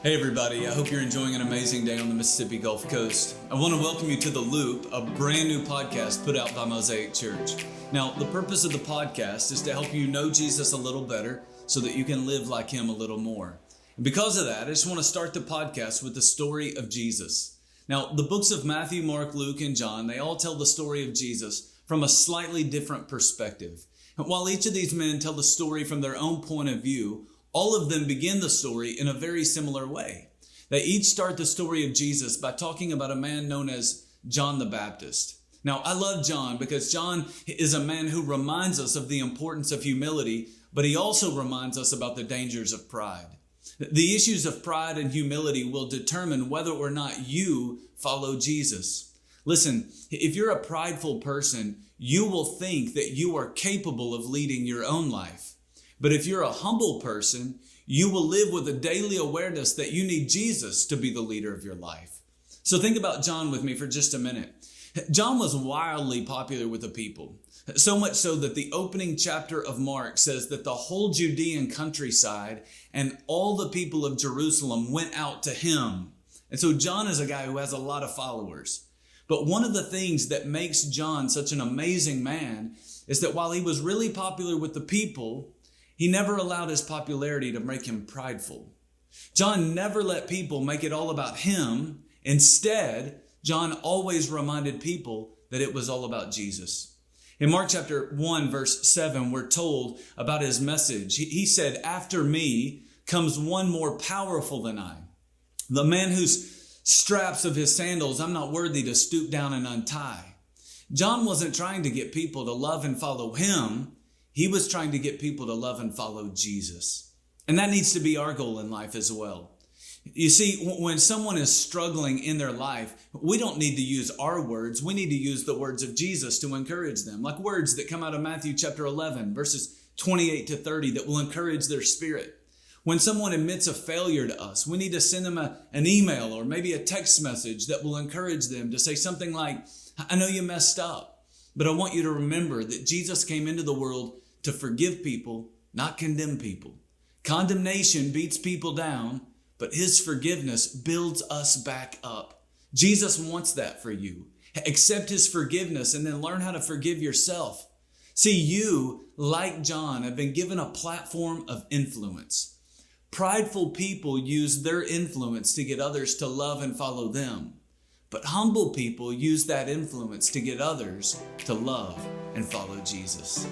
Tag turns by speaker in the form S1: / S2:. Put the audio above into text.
S1: Hey everybody, I hope you're enjoying an amazing day on the Mississippi Gulf Coast. I want to welcome you to The Loop, a brand new podcast put out by Mosaic Church. Now, the purpose of the podcast is to help you know Jesus a little better so that you can live like him a little more. And because of that, I just want to start the podcast with the story of Jesus. Now, the books of Matthew, Mark, Luke, and John, they all tell the story of Jesus from a slightly different perspective. And while each of these men tell the story from their own point of view, all of them begin the story in a very similar way. They each start the story of Jesus by talking about a man known as John the Baptist. Now, I love John because John is a man who reminds us of the importance of humility, but he also reminds us about the dangers of pride. The issues of pride and humility will determine whether or not you follow Jesus. Listen, if you're a prideful person, you will think that you are capable of leading your own life. But if you're a humble person, you will live with a daily awareness that you need Jesus to be the leader of your life. So think about John with me for just a minute. John was wildly popular with the people, so much so that the opening chapter of Mark says that the whole Judean countryside and all the people of Jerusalem went out to him. And so John is a guy who has a lot of followers. But one of the things that makes John such an amazing man is that while he was really popular with the people, he never allowed his popularity to make him prideful. John never let people make it all about him. Instead, John always reminded people that it was all about Jesus. In Mark chapter 1, verse 7, we're told about his message. He said, "After me comes one more powerful than I, the man whose straps of his sandals I'm not worthy to stoop down and untie." John wasn't trying to get people to love and follow him. He was trying to get people to love and follow Jesus. And that needs to be our goal in life as well. You see, when someone is struggling in their life, we don't need to use our words. We need to use the words of Jesus to encourage them, like words that come out of Matthew chapter 11, verses 28 to 30 that will encourage their spirit. When someone admits a failure to us, we need to send them an email or maybe a text message that will encourage them to say something like, "I know you messed up, but I want you to remember that Jesus came into the world to forgive people, not condemn people. Condemnation beats people down, but his forgiveness builds us back up. Jesus wants that for you. Accept his forgiveness and then learn how to forgive yourself." See, you, like John, have been given a platform of influence. Prideful people use their influence to get others to love and follow them. But humble people use that influence to get others to love and follow Jesus.